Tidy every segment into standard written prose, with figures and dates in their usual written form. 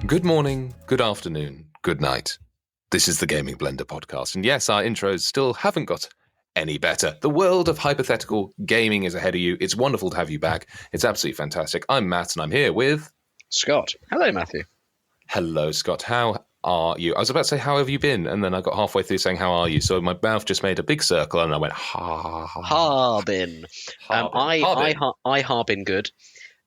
Good morning, good afternoon, good night. This is the Gaming Blender podcast. And yes, our intros still haven't got any better. The world of hypothetical gaming is ahead of you. It's wonderful to have you back. It's absolutely fantastic. I'm Matt, and I'm here with... Scott. Hello, Matthew. Hello, Scott. How are you? I was about to say, how have you been? And then I got halfway through saying, how are you? So my mouth just made a big circle, and I went, Harbin. I harbin good.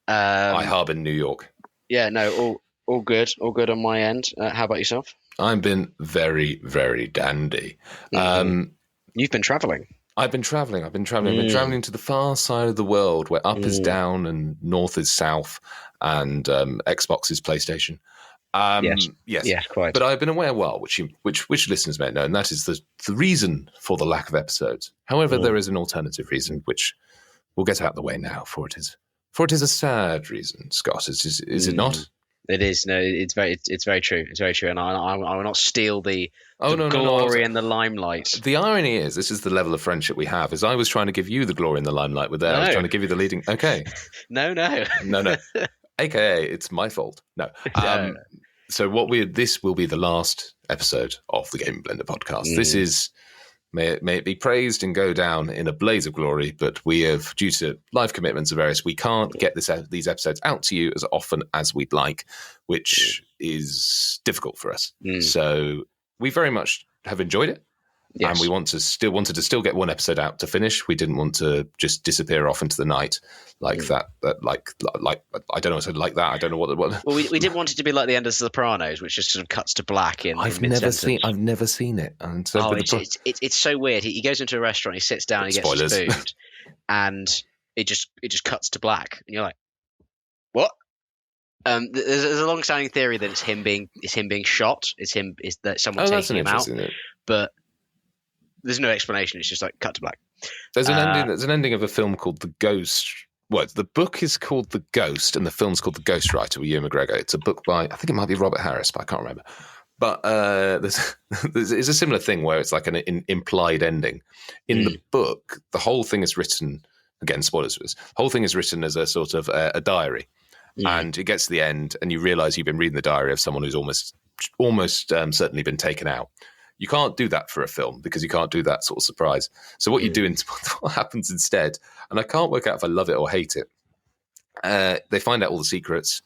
I harbin New York. Yeah, no, all good on my end. How about yourself? I've been very, very dandy. You've been travelling. I've been travelling. I've been travelling to the far side of the world, where up is down and north is south, and Xbox is PlayStation. Yes, quite. But I've been away a while, which listeners may know, and that is the reason for the lack of episodes. However, there is an alternative reason, which we'll get out of the way now. For it is a sad reason, Scott. Is it not? It is. No, it's very true. It's very true, and I will not steal the glory and the limelight. The irony is, this is the level of friendship we have. Is I was trying to give you the glory and the limelight with that. I was trying to give you the leading. Okay. No. AKA, it's my fault. No. So this will be the last episode of the Gaming Blender podcast. This is, may it be praised and go down in a blaze of glory, but we have, due to life commitments of various, we can't get these episodes out to you as often as we'd like, which is difficult for us. So we very much have enjoyed it. Yes. And we wanted to still get one episode out to finish. We didn't want to just disappear off into the night like that. Like I don't know what to like that. I don't know what. Well, we didn't want it to be like the end of Sopranos, which just sort of cuts to black in. I've never seen it. And so it's so weird. He goes into a restaurant, he sits down, he gets his food, and it just cuts to black, and you're like, what? There's a long-standing theory that it's him being shot. Is that someone taking him out? But there's no explanation. It's just like cut to black. There's an ending of a film called The Ghost. Well, the book is called The Ghost, and the film's called The Ghostwriter with Ewan McGregor. It's a book by, I think it might be Robert Harris, but I can't remember. But there's a similar thing where it's like an implied ending. In the book, the whole thing is written, again, spoilers for this, the whole thing is written as a sort of a diary. And it gets to the end, and you realise you've been reading the diary of someone who's almost certainly been taken out. You can't do that for a film because you can't do that sort of surprise. So what you do, what happens instead, and I can't work out if I love it or hate it, they find out all the secrets.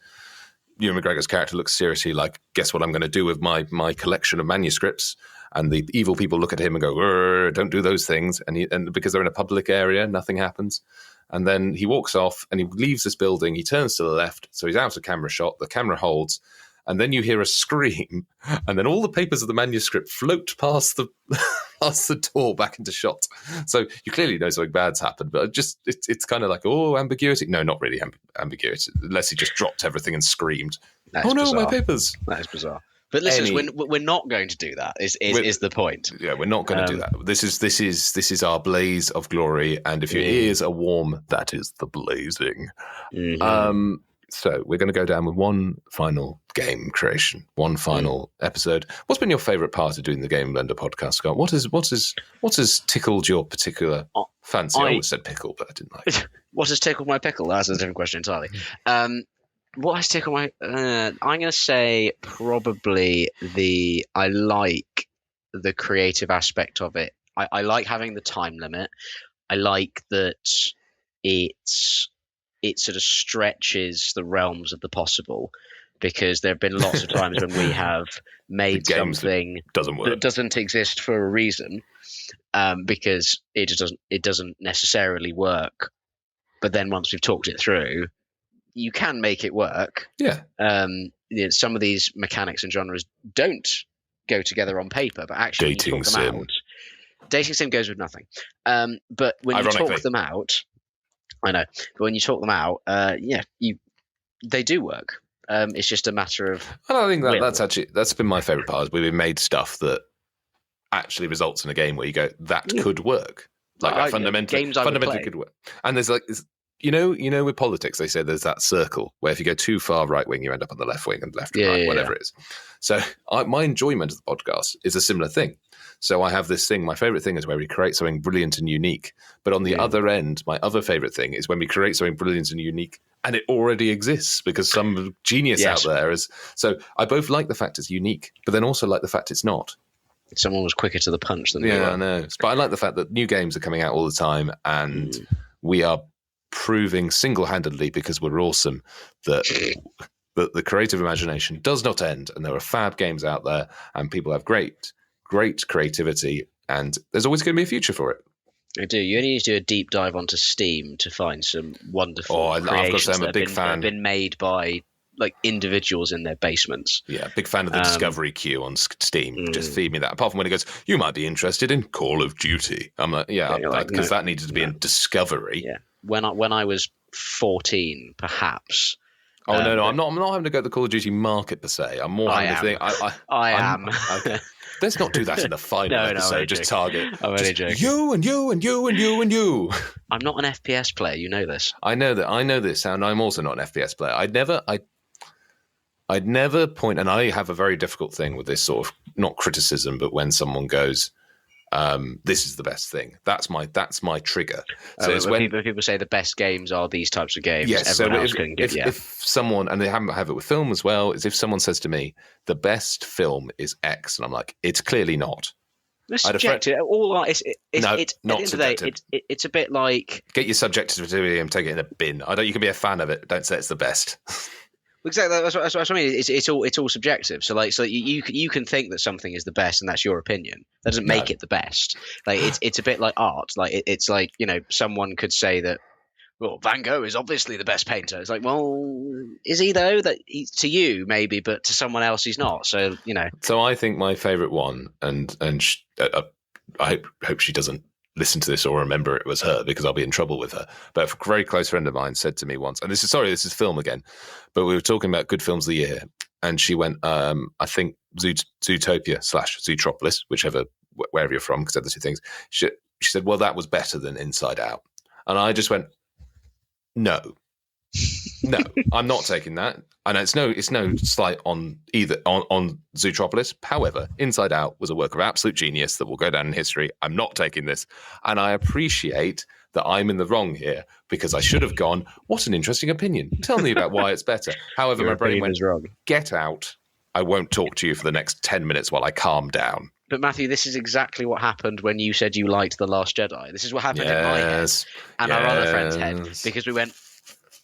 Ewan McGregor's character looks seriously like, guess what I'm going to do with my collection of manuscripts? And the evil people look at him and go, don't do those things. And because they're in a public area, nothing happens. And then he walks off and he leaves this building. He turns to the left, so he's out of camera shot. The camera holds. And then you hear a scream, and then all the papers of the manuscript float past the door back into shot. So you clearly know something bad's happened, but it's kind of like, ambiguity. No, not really ambiguity, unless he just dropped everything and screamed. That is bizarre. My papers. That is bizarre. But listen, we're not going to do that. Is the point? Yeah, we're not going to do that. This is our blaze of glory, and if your ears are warm, that is the blazing. So we're going to go down with one final game creation, one final episode. What's been your favourite part of doing the Game Blender podcast, Scott? What has tickled your particular fancy? I always said pickle, but I didn't like it. What has tickled my pickle? That's a different question entirely. What has tickled my... I'm going to say probably I like the creative aspect of it. I like having the time limit. I like that it sort of stretches the realms of the possible, because there have been lots of times when we have made something that doesn't exist for a reason, because it doesn't necessarily work. But then once we've talked it through, you can make it work. Yeah. Some of these mechanics and genres don't go together on paper, but actually when you talk them out. Dating sim goes with nothing. But when you talk them out, I know, but when you talk them out, they do work. It's just a matter of. And I think that's been my favorite part. Is we've made stuff that actually results in a game where you go, that could work. Like that fundamentally could work. And there's like this with politics, they say there's that circle where if you go too far right wing, you end up on the left wing, and left and right, whatever it is. So my enjoyment of the podcast is a similar thing. So I have this thing. My favorite thing is where we create something brilliant and unique. But on the other end, my other favorite thing is when we create something brilliant and unique and it already exists because some genius out there is. So I both like the fact it's unique, but then also like the fact it's not. Someone was quicker to the punch than you were. I know. But I like the fact that new games are coming out all the time, and we are proving single-handedly, because we're awesome, that the creative imagination does not end, and there are fab games out there, and people have great creativity, and there's always going to be a future for it. I do. You only need to do a deep dive onto Steam to find some wonderful creations that have been made by individuals in their basements. Yeah, big fan of the Discovery queue on Steam. Just feed me that. Apart from when it goes, you might be interested in Call of Duty. I'm like, because that needed to be in Discovery. Yeah. When I was 14, perhaps. Oh no! I'm not having to go to the Call of Duty market per se. I'm more having to think. I am. Okay. Let's not do that in the final episode. Just target. I'm only joking. You and you and you and you and you. I'm not an FPS player. You know this. I know this, and I'm also not an FPS player. I'd never point, and I have a very difficult thing with this sort of, not criticism, but when someone goes, this is the best thing. That's my trigger. So it's when people say the best games are these types of games. Yes. Everyone So else if someone, and they have it with film as well, is if someone says to me, the best film is X, and I'm like, it's clearly not. It's subjective. It's a bit like, get your subjectivity and take it in a bin. You can be a fan of it. Don't say it's the best. Exactly, that's what I mean. It's all subjective. So you can think that something is the best, and that's your opinion. That doesn't make it the best. It's a bit like art. It's like, someone could say that, well, Van Gogh is obviously the best painter. It's like, well, is he though? To you maybe, but to someone else he's not. So So I think my favourite one, and I hope she doesn't listen to this or remember it was her, because I'll be in trouble with her. But a very close friend of mine said to me once, and this is film again, but we were talking about good films of the year, and she went, I think Zootopia / Zootropolis, wherever you're from, because they're the two things. She said, well, that was better than Inside Out. And I just went, no, I'm not taking that. And it's no slight on either on Zootropolis. However, Inside Out was a work of absolute genius that will go down in history. I'm not taking this. And I appreciate that I'm in the wrong here, because I should have gone, what an interesting opinion. Tell me about why it's better. However, my brain went, wrong. Get out. I won't talk to you for the next 10 minutes while I calm down. But Matthew, this is exactly what happened when you said you liked The Last Jedi. This is what happened in my head and our other friend's head, because we went,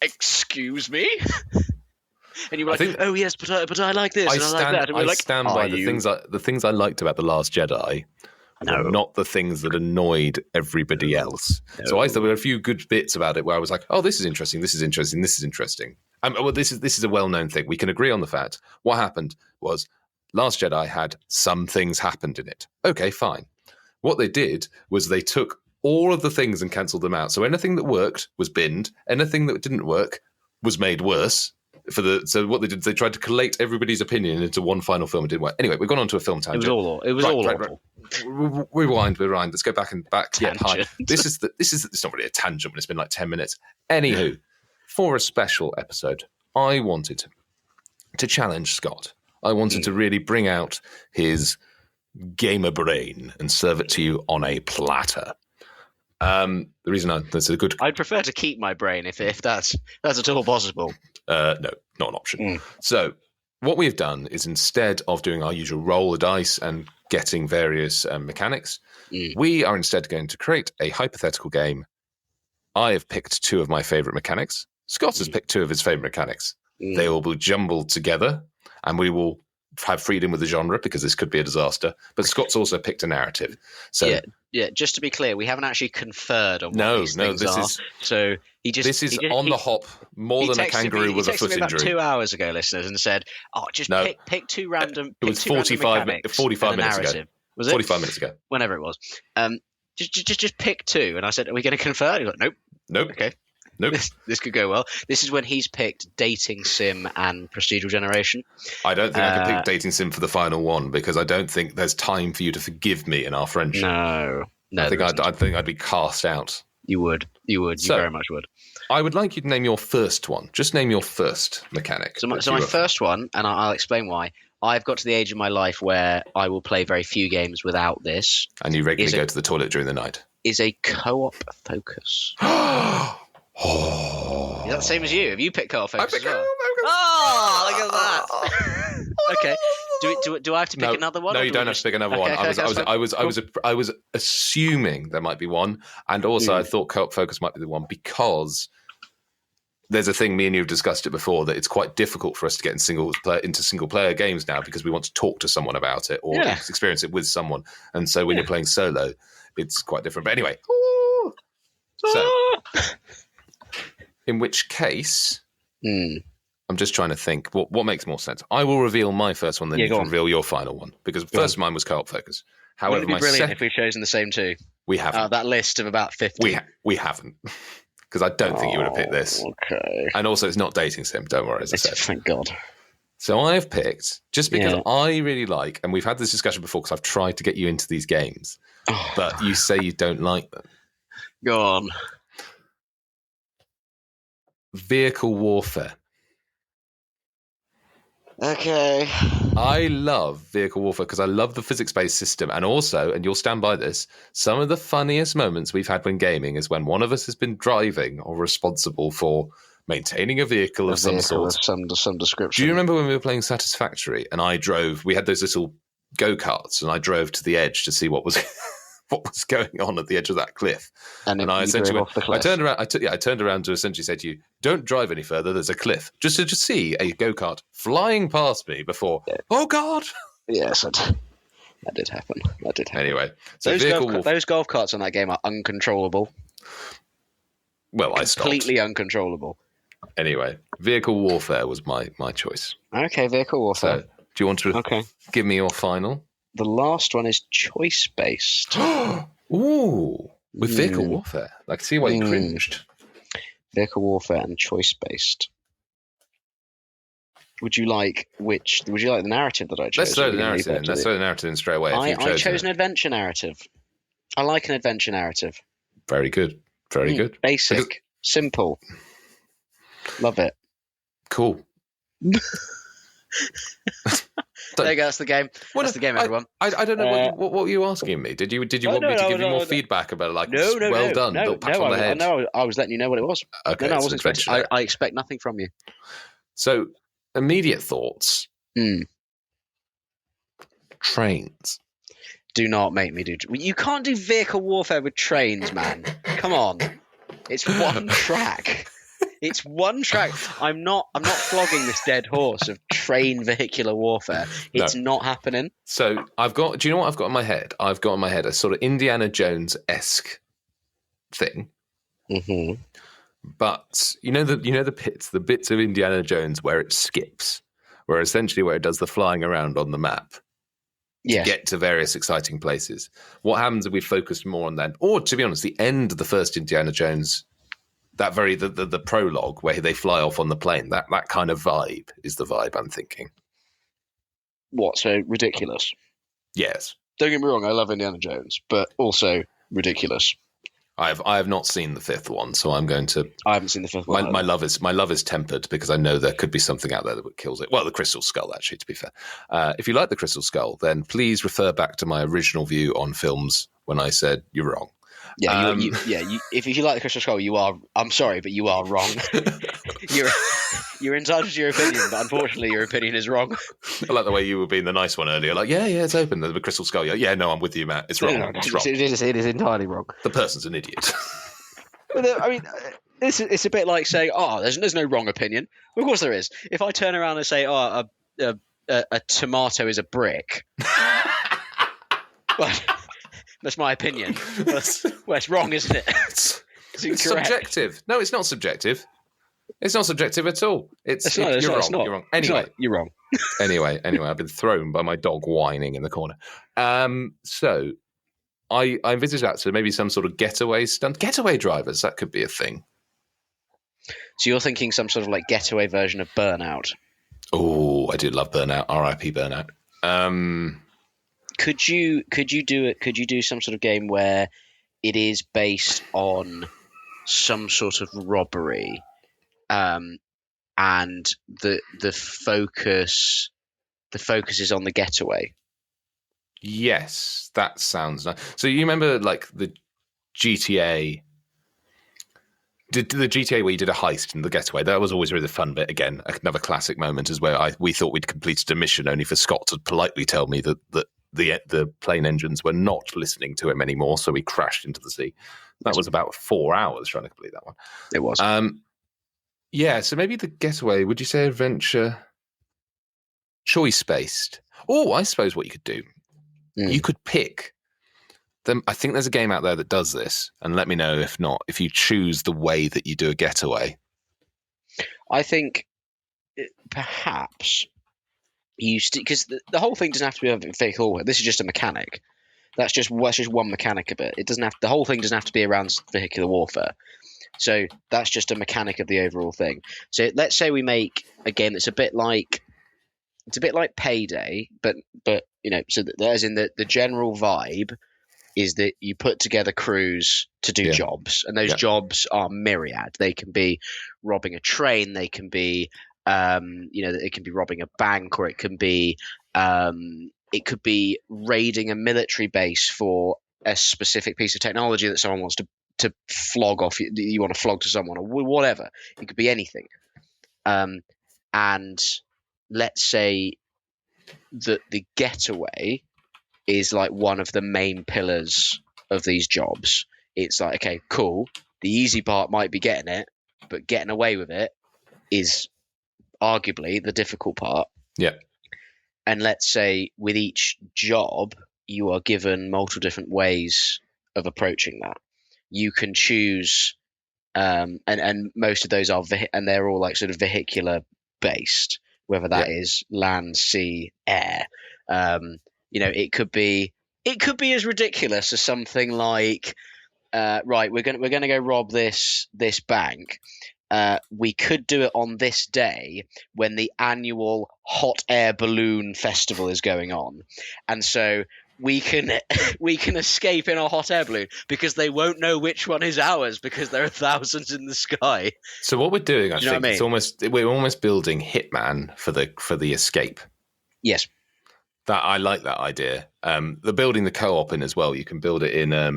excuse me? And you were like, oh yes, but I like this and I like that. And we're stand by the things I liked about The Last Jedi. Were not the things that annoyed everybody else. No. So there were a few good bits about it where I was like, oh, this is interesting, this is interesting, this is interesting. Well, this is a well-known thing. We can agree on the fact. What happened was Last Jedi had some things happened in it. Okay, fine. What they did was they took all of the things and cancelled them out. So anything that worked was binned. Anything that didn't work was made worse. So what they did, they tried to collate everybody's opinion into one final film. It didn't work. Anyway, we've gone on to a film tangent. It was all awful. Rewind. Let's go back. Yeah, hi. This is it's not really a tangent when it's been like 10 minutes. Anywho, for a special episode, I wanted to challenge Scott. I wanted to really bring out his gamer brain and serve it to you on a platter. The reason that's a good. I'd prefer to keep my brain if that's at all possible. No, not an option. So what we've done is, instead of doing our usual roll of dice and getting various mechanics, we are instead going to create a hypothetical game. I have picked two of my favourite mechanics. Scott has picked two of his favourite mechanics. They will be jumbled together, and we will have freedom with the genre, because this could be a disaster. But Scott's also picked a narrative. So yeah. Just to be clear, we haven't actually conferred on what these things are. So this is on the hop more than a kangaroo with a foot injury. He texted me about 2 hours ago, listeners, and said, pick two random. It was 45 minutes ago. Was it 45 minutes ago? Whenever it was. Just pick two, and I said, are we going to confer? He's like, nope. Okay. Nope. This could go well. This is when he's picked dating sim and procedural generation. I don't think I can pick dating sim for the final one, because I don't think there's time for you to forgive me in our friendship. No. I think I'd be cast out. You would. You very much would. I would like you to name your first one. Just name your first mechanic. So my first one, and I'll explain why. I've got to the age of my life where I will play very few games without this. And you regularly go to the toilet during the night. Is a co-op focus. Oh. Is that the same as you? Have you picked co-op focus as well? Focus. Oh, look at that. Okay. Do I have to pick another one? No, you don't have to pick another one. I was assuming there might be one, and also I thought co-op focus might be the one because there's a thing me and you have discussed it before that it's quite difficult for us to get into single player games now because we want to talk to someone about it or experience it with someone, and so when you're playing solo, it's quite different. But anyway, so in which case. I'm just trying to think what makes more sense. I will reveal my first one, then you can reveal your final one because first mine was co-op focus. However, Wouldn't it be brilliant if we've chosen the same two? We haven't. That list of about 50. We haven't because I don't think you would have picked this. Okay. And also, it's not dating sim. Don't worry, as I said. Thank God. So I've picked just because I really like, and we've had this discussion before because I've tried to get you into these games, but you say you don't like them. Go on. Vehicle warfare. Okay. I love vehicle warfare because I love the physics-based system, and also, and you'll stand by this, some of the funniest moments we've had when gaming is when one of us has been driving or responsible for maintaining a vehicle of some sort. Of some description. Do you remember when we were playing Satisfactory and we had those little go-karts and I drove to the edge to see what was going on at the edge of that cliff. And I essentially off the cliff. I turned around to essentially say to you, don't drive any further, there's a cliff. Just to see a go-kart flying past me before, oh God! Yes, that did happen. Anyway, so those golf carts on that game are uncontrollable. Well, I stopped. Completely uncontrollable. Anyway, vehicle warfare was my choice. Okay, vehicle warfare. So, do you want to give me your final? The last one is choice-based. Ooh, with vehicle warfare. I can see why you cringed. Vehicle warfare and choice-based. Would you like the narrative that I chose? Let's throw the narrative in. Let's throw the narrative in straight away. I chose an adventure narrative. I like an adventure narrative. Very good. Very good. Basic. Simple. Love it. Cool. There you go. That's the game. That's the game, everyone. I don't know what were you asking me? Did you want me to give you more feedback about it? Well done. Pat on the head. No, I was letting you know what it was. Okay, I wasn't expecting. I expect nothing from you. So, immediate thoughts. Trains. Do not make me do. You can't do vehicle warfare with trains, man. Come on. It's one track. It's one track. I'm not flogging this dead horse of train vehicular warfare. It's not happening. So do you know what I've got in my head? I've got in my head a sort of Indiana Jones-esque thing. Mm-hmm. But you know the bits of Indiana Jones where it skips, where it does the flying around on the map. To get to various exciting places. What happens if we focused more on that? Or, to be honest, the end of the first Indiana Jones, the prologue where they fly off on the plane, that kind of vibe is the vibe I'm thinking. What, so ridiculous? Yes. Don't get me wrong, I love Indiana Jones, but also ridiculous. I have not seen the fifth one, so I'm going to. I haven't seen the fifth one. My love is tempered because I know there could be something out there that kills it. Well, the Crystal Skull, actually, to be fair. If you like the Crystal Skull, then please refer back to my original view on films when I said you're wrong. Yeah, if you like the Crystal Skull, you are. I'm sorry, but you are wrong. You're entitled to your opinion, but unfortunately, your opinion is wrong. I like the way you were being the nice one earlier. Like, yeah, it's open. The Crystal Skull. Yeah, no, I'm with you, Matt. It's wrong. No, it's wrong. It is entirely wrong. The person's an idiot. I mean, it's a bit like saying, there's no wrong opinion. Of course there is. If I turn around and say, a tomato is a brick, well, that's my opinion. Well, it's wrong, isn't it? It's subjective. No, it's not subjective. It's not subjective at all. You're wrong. Anyway, you're wrong. anyway, I've been thrown by my dog whining in the corner. So I envisage that. So maybe some sort of getaway drivers. That could be a thing. So you're thinking some sort of like getaway version of Burnout. Oh, I do love Burnout. R.I.P. Burnout. Could you do some sort of game where it is based on some sort of robbery, and the focus is on the getaway. Yes, that sounds nice. So you remember like the GTA? Did the GTA where you did a heist in the Getaway? That was always really the fun bit. Again, another classic moment is where we thought we'd completed a mission, only for Scott to politely tell me that the plane engines were not listening to him anymore, so we crashed into the sea. That was about 4 hours trying to complete that one. It was. Yeah, so maybe the Getaway, would you say adventure choice-based? Oh, I suppose what you could do, you could pick them. I think there's a game out there that does this, and let me know if not, if you choose the way that you do a Getaway. I think perhaps because the whole thing doesn't have to be a vehicle. This is just a mechanic. That's just one mechanic of it. It doesn't have the whole thing doesn't have to be around vehicular warfare. So that's just a mechanic of the overall thing. So let's say we make a game that's a bit like Payday, but so as in the general vibe is that you put together crews to do jobs, and those jobs are myriad. They can be robbing a train, they can be it can be robbing a bank, or it can be raiding a military base for a specific piece of technology that someone wants to flog off. You want to flog to someone or whatever. It could be anything. And let's say that the Getaway is like one of the main pillars of these jobs. It's like, okay, cool. The easy part might be getting it, but getting away with it is arguably the difficult part. Yeah. And let's say with each job, you are given multiple different ways of approaching that. You can choose, and most of those are, and they're all like sort of vehicular based, whether that is land, sea, air. It could be as ridiculous as something like, right, we're gonna go rob this bank. We could do it on this day when the annual hot air balloon festival is going on, and so we can escape in a hot air balloon because they won't know which one is ours because there are thousands in the sky. So what we're doing, I think, we're almost building Hitman for the escape. Yes. That I like that idea. The building the co-op in as well. You can build it in. I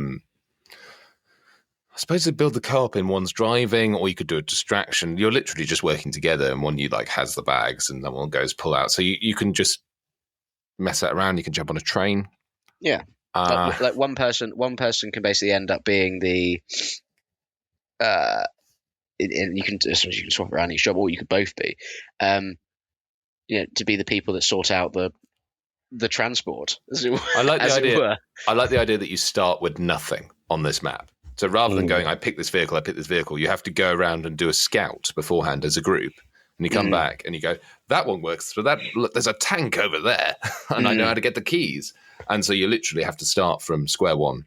suppose to build the co-op in one's driving, or you could do a distraction. You're literally just working together, and one you like has the bags, and then one goes pull out. So you can just mess that around. You can jump on a train. Yeah, like one person can basically end up being the. And you can swap around each job, or you could both be, to be the people that sort out the transport. I like the idea. I like the idea that you start with nothing on this map. So rather than going, I pick this vehicle, you have to go around and do a scout beforehand as a group. And you come back and you go, that one works through that. Look, there's a tank over there and I know how to get the keys. And so you literally have to start from square one.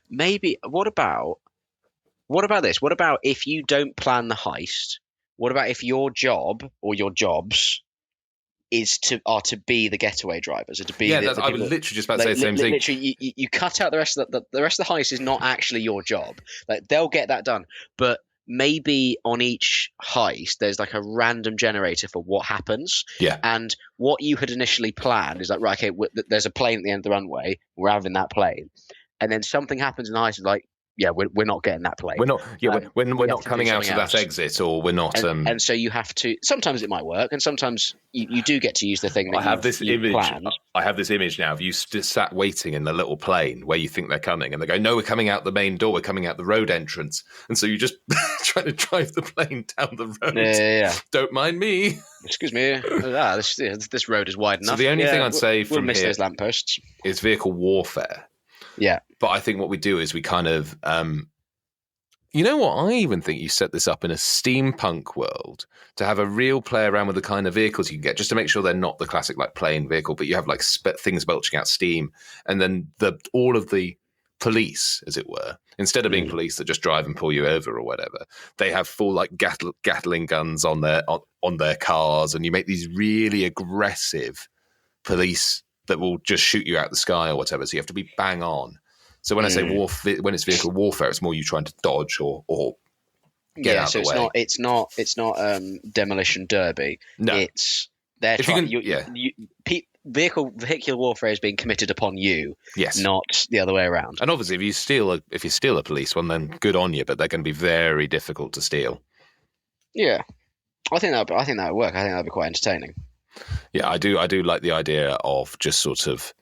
Maybe, what about this? What about if you don't plan the heist? What about if your job or your jobs are to be the getaway drivers, or to be? I was literally just about to say the same thing. Literally, you cut out the rest of the rest of the heist is not actually your job. Like they'll get that done, but maybe on each heist there's like a random generator for what happens. Yeah. And what you had initially planned is like, right, okay, there's a plane at the end of the runway. We're having that plane, and then something happens in the heist. Like, yeah, we're not getting that plane. We're not. Yeah, we're not coming out of that exit, or we're not. And so you have to. Sometimes it might work, and sometimes you do get to use the thing that I have this image. Planned. I have this image now of you sat waiting in the little plane where you think they're coming, and they go, "No, we're coming out the main door. We're coming out the road entrance." And so you just try to drive the plane down the road. Yeah. Don't mind me. Excuse me. This road is wide enough. So the only thing I'd say from miss here those lampposts is vehicle warfare. Yeah. But I think what we do is we kind of, you know what? I even think you set this up in a steampunk world to have a real play around with the kind of vehicles you can get, just to make sure they're not the classic like plane vehicle, but you have like things belching out steam, and then all of the police, as it were, instead of being police that just drive and pull you over or whatever, they have full like Gatling guns on their cars, and you make these really aggressive police that will just shoot you out the sky or whatever. So you have to be bang on. So when I say when it's vehicle warfare, it's more you trying to dodge or Get out of the way. It's not demolition derby. No, it's they're trying. Vehicular warfare is being committed upon you. Yes, not the other way around. And obviously, if you steal a police one, then good on you. But they're going to be very difficult to steal. Yeah, I think that would work. I think that'd be quite entertaining. Yeah, I do like the idea of just sort of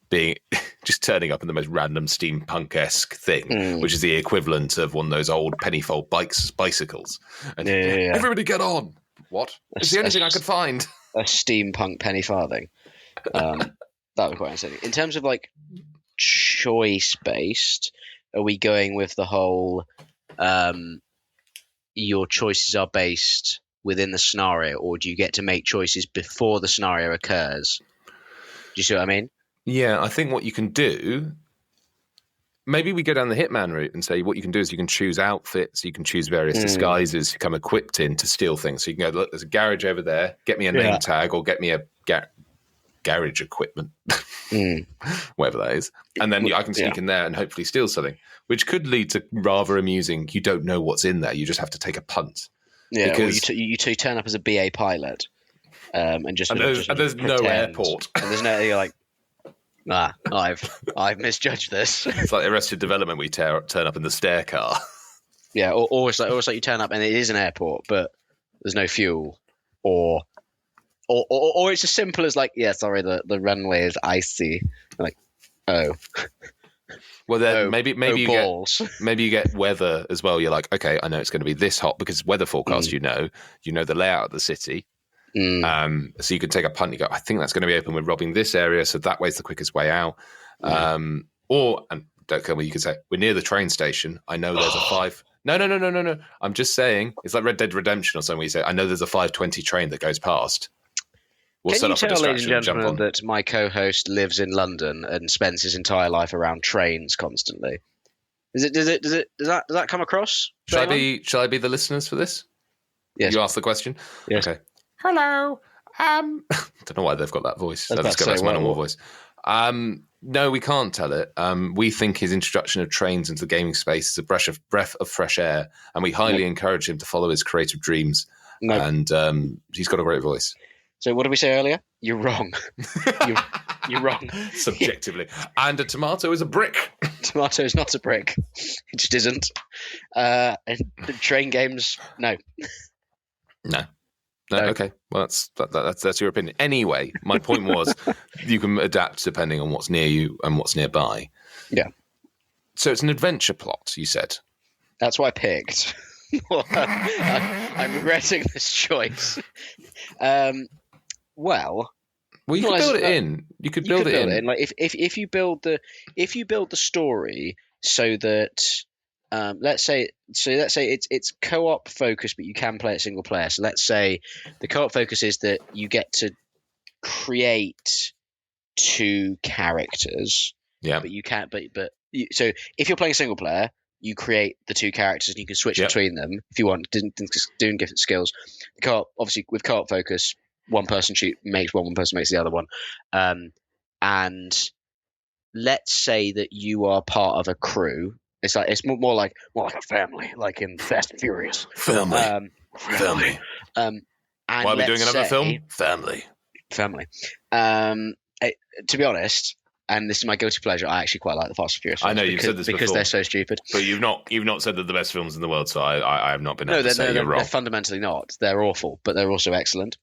being just turning up in the most random steampunk-esque thing, which is the equivalent of one of those old pennyfold bicycles. And everybody get on. What? It's the only thing I could find. A steampunk penny farthing. That would be quite interesting. In terms of like choice-based, are we going with the whole your choices are based within the scenario, or do you get to make choices before the scenario occurs? Do you see what I mean? Yeah, I think what you can do, maybe we go down the hitman route and say what you can do is you can choose outfits, you can choose various disguises you come equipped in to steal things. So you can go, look, there's a garage over there, get me a name tag or get me a garage equipment, whatever that is. And then I can sneak in there and hopefully steal something, which could lead to rather amusing, you don't know what's in there, you just have to take a punt. Yeah, because you turn up as a BA pilot and there's no airport. And there's no, you're like, nah, I've misjudged this. It's like Arrested Development. We turn up in the stair car. Yeah, or it's like you turn up and it is an airport, but there's no fuel, or it's as simple as like, yeah, sorry, the runway is icy. Like, oh. Well, then maybe you get weather as well. You're like, okay, I know it's going to be this hot because weather forecast. You know the layout of the city. So you can take a punt. You go, I think that's going to be open. We're robbing this area, so that way's the quickest way out. And don't kill me. You could say we're near the train station. I know there's a 5. No. I'm just saying it's like Red Dead Redemption or something. Where you say, I know there's a 5:20 train that goes past. We'll Can you tell, ladies and gentlemen, that my co-host lives in London and spends his entire life around trains constantly? Does that come across? Shall I be the listeners for this? Yes. You ask the question. Yes. Okay. Hello. Don't know why they've got that voice. Let's go back to my normal voice. No, we can't tell it. We think his introduction of trains into the gaming space is a breath of fresh air, and we highly encourage him to follow his creative dreams. And he's got a great voice. So what did we say earlier? You're wrong. You're wrong. Subjectively. And a tomato is a brick. Tomato is not a brick. It just isn't. And train games, no. No. Okay. Well, that's your opinion. Anyway, my point was you can adapt depending on what's near you and what's nearby. Yeah. So it's an adventure plot, you said. That's what I picked. I'm regretting this choice. Well, you could build it in. You could build it in. Like if you build the story so that let's say it's co-op focused, but you can play it single player. So let's say the co-op focus is that you get to create 2 characters. Yeah. But you can't. So if you're playing single player, you create the 2 characters and you can switch between them if you want, doing different skills. Co-op, obviously, with co-op focus, one person makes one person makes the other one. And let's say that you are part of a crew. It's more like a family, like in Fast and Furious. Family. And why are we doing another film? Family. To be honest, and this is my guilty pleasure, I actually quite like the Fast and Furious films. I know you've said this because before. They're so stupid. But you've not said they're the best films in the world, so I have not been able to say you're wrong. They're fundamentally not. They're awful, but they're also excellent.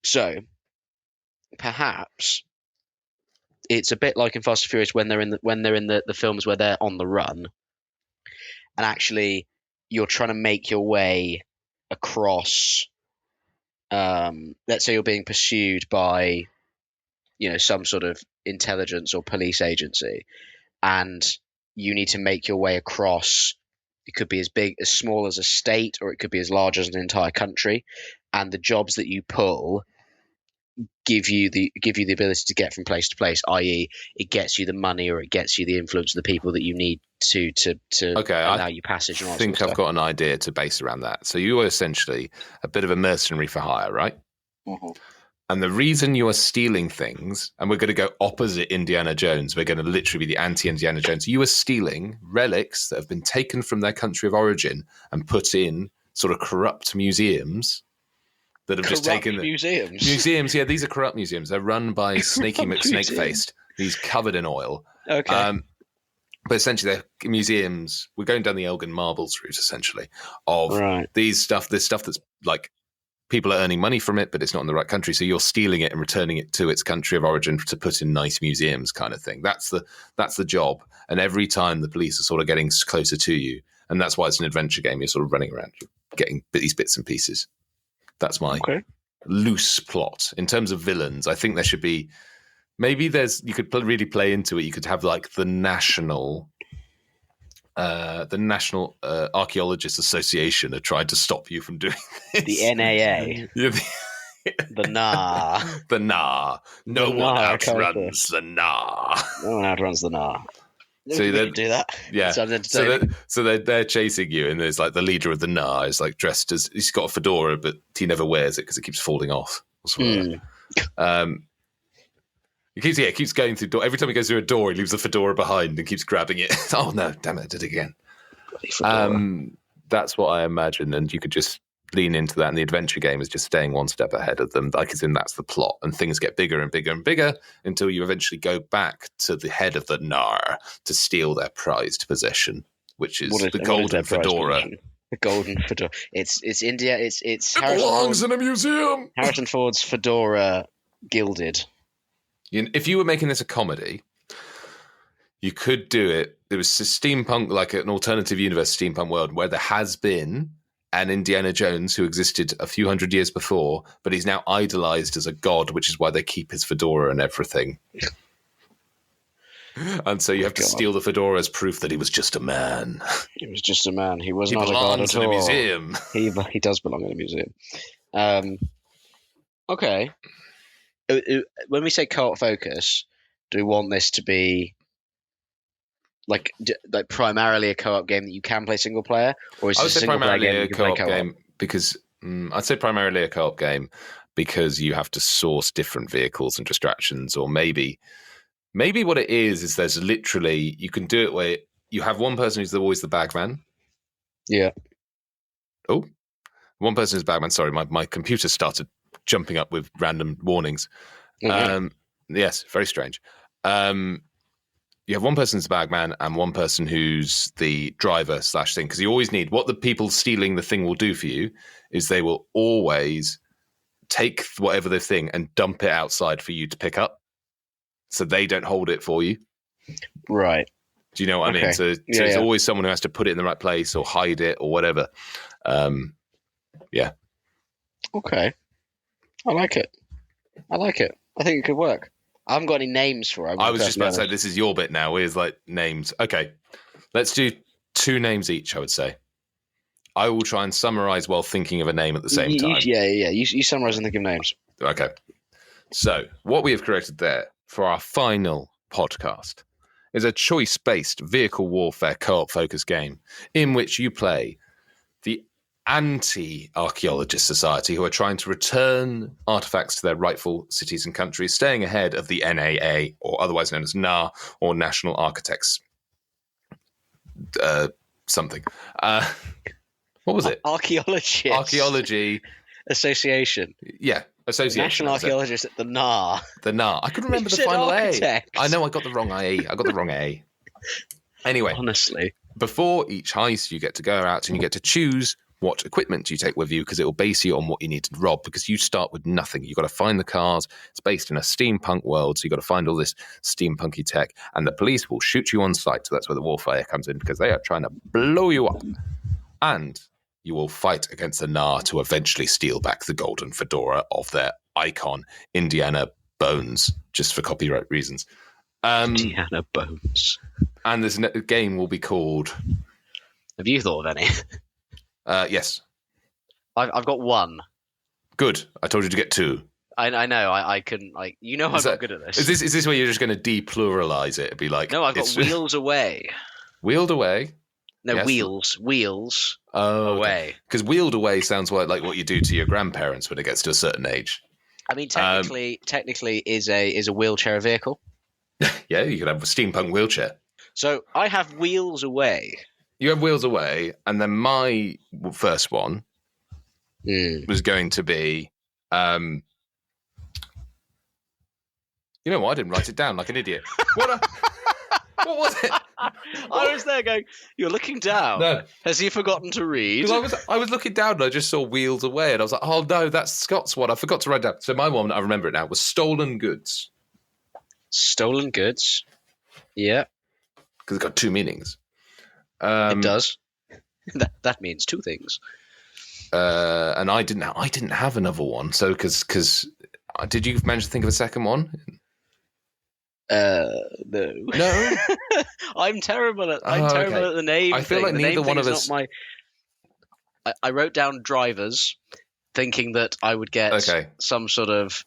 So perhaps it's a bit like in Fast and Furious when they're in the films where they're on the run, and actually you're trying to make your way across. Let's say you're being pursued by, some sort of intelligence or police agency, and you need to make your way across. It could be as small as a state, or it could be as large as an entire country. And the jobs that you pull give you the ability to get from place to place, i.e., it gets you the money or it gets you the influence of the people that you need to allow you passage. And all I think I've got an idea to base around that. So you are essentially a bit of a mercenary for hire, right? Mm-hmm. And the reason you are stealing things, and we're going to go opposite Indiana Jones, we're going to literally be the anti-Indiana Jones. You are stealing relics that have been taken from their country of origin and put in sort of corrupt museums that have just taken museums. Museums, yeah, these are corrupt museums. They're run by Snaky McSnakefaced. He's covered in oil. Okay. But essentially, they're museums. We're going down the Elgin Marbles route, essentially, of this stuff that's like people are earning money from it, but it's not in the right country. So you're stealing it and returning it to its country of origin to put in nice museums, kind of thing. That's the job. And every time the police are sort of getting closer to you, and that's why it's an adventure game. You're sort of running around, getting these bits and pieces. That's my loose plot. In terms of villains, I think there should be. Maybe you could really play into it. You could have like the National Archaeologists Association are trying to stop you from doing this. The NAA. The NAR. The NAR. No one outruns the NAR. No one outruns the NAR. So they do that. Yeah. So they're chasing you, and there's like the leader of the NAR is like dressed as he's got a fedora, but he never wears it because it keeps falling off. He keeps going through door. Every time he goes through a door, he leaves the fedora behind and keeps grabbing it. Oh no, damn it, I did it again. That's what I imagine, and you could just lean into that, and the adventure game is just staying one step ahead of them. Like, as in, that's the plot, and things get bigger and bigger and bigger until you eventually go back to the head of the NAR to steal their prized possession, which is the golden fedora. The golden fedora. It's India. It's it belongs in a museum. Harrison Ford's fedora gilded. If you were making this a comedy, you could do it. There was a steampunk, like an alternative universe steampunk world where there has been an Indiana Jones who existed a few hundred years before, but he's now idolized as a god, which is why they keep his fedora and everything. And so you have to steal the fedora as proof that he was just a man. He was just a man. He was not a god at all. He belongs in a museum. He does belong in a museum. Okay. When we say co-op focus, do we want this to be like primarily a co-op game that you can play single player, or is it a single player game that you can play co-op? Game because I'd say primarily a co-op game because you have to source different vehicles and distractions, or maybe what it is there's literally you can do it where you have one person who's always the bagman. Yeah. Oh, one person is bagman. Sorry, my computer started jumping up with random warnings. Yes, very strange. You have one person who's the bagman and one person who's the driver / thing, because you always need what the people stealing the thing will do for you is they will always take whatever the thing and dump it outside for you to pick up, so they don't hold it for you. Right. Do you know what I mean? So it's always someone who has to put it in the right place or hide it or whatever. Yeah. Okay. I like it. I think it could work. I haven't got any names for it. I was just about to say, this is your bit now. Here's like names. Okay. Let's do 2 names each, I would say. I will try and summarize while thinking of a name at the same time. Yeah. You summarize and think of names. Okay. So what we have created there for our final podcast is a choice-based vehicle warfare co-op focus game in which you play the anti-archaeologist society who are trying to return artifacts to their rightful cities and countries, staying ahead of the NAA, or otherwise known as NAR, or National Architects something. What was it? Archaeology Association. Yeah, association. National Archaeologists at the NAR. The NAR. I couldn't remember the final A. I know I got the wrong A. Anyway, honestly, before each heist, you get to go out and you get to choose what equipment you take with you, because it will base you on what you need to rob, because you start with nothing. You've got to find the cars. It's based in a steampunk world, so you've got to find all this steampunky tech, and the police will shoot you on sight. So that's where the warfare comes in, because they are trying to blow you up. And you will fight against the NAR to eventually steal back the golden fedora of their icon, Indiana Bones, just for copyright reasons. Indiana Bones. And this game will be called... Have you thought of any? Yes. I've got one. Good. I told you to get 2. I know. I couldn't, like... You know I'm not good at this. Is this where you're just going to depluralize it? It'd be like... No, I've got Wheels Away. Wheeled Away? No, yes. Wheels away. Okay. Because wheeled away sounds like what you do to your grandparents when it gets to a certain age. I mean, technically, is a wheelchair vehicle. Yeah, you could have a steampunk wheelchair. So I have Wheels Away. You have Wheels Away, and then my first one was going to be. You know what? I didn't write it down like an idiot. What was it? I was there going, you're looking down. No. Has he forgotten to read? Because I was looking down and I just saw Wheels Away and I was like, oh no, that's Scott's one. I forgot to write down. So my one, I remember it now, was Stolen Goods. Stolen Goods? Yeah. Because it's got two meanings. It does. That means two things. And I didn't have another one. So because did you manage to think of a second one? No. I'm terrible at the name. I feel like neither one of us. I wrote down drivers, thinking that I would get some sort of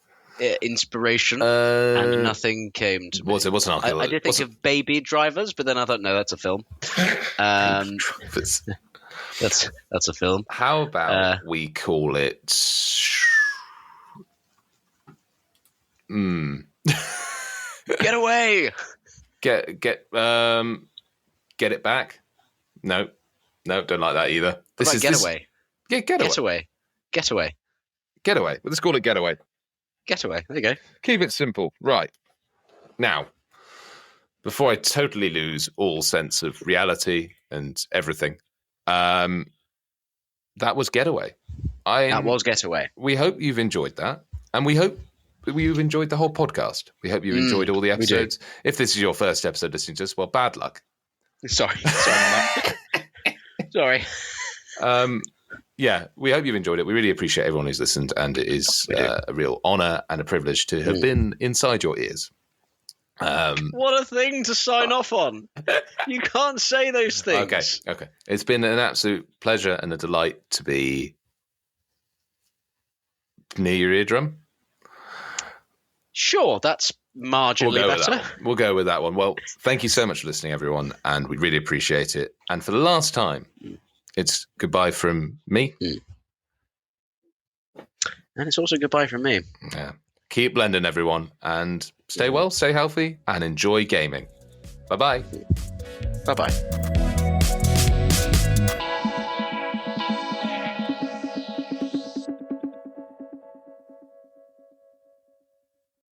inspiration, and nothing came to me. It wasn't. I did think of Baby Drivers, but then I thought, no, that's a film. That's a film. How about we call it? Getaway. Get it back. No, don't like that either. This is Getaway. Getaway. Getaway. Let's call it Getaway. Getaway. There you go. Keep it simple. Right. Now, before I totally lose all sense of reality and everything, that was Getaway. That was Getaway. We hope you've enjoyed that, and we hope you've enjoyed the whole podcast. We hope you enjoyed all the episodes. If this is your first episode listening to us, well, bad luck. Sorry about that. Sorry. Yeah, we hope you've enjoyed it. We really appreciate everyone who's listened, and it is a real honour and a privilege to have been inside your ears. What a thing to sign off on. You can't say those things. Okay. It's been an absolute pleasure and a delight to be near your eardrum. Sure, that's marginally better. We'll go with that one. Well, thank you so much for listening, everyone, and we really appreciate it. And for the last time, it's goodbye from me. And it's also goodbye from me. Yeah. Keep blending, everyone, and stay well, stay healthy, and enjoy gaming. Bye-bye. Bye-bye.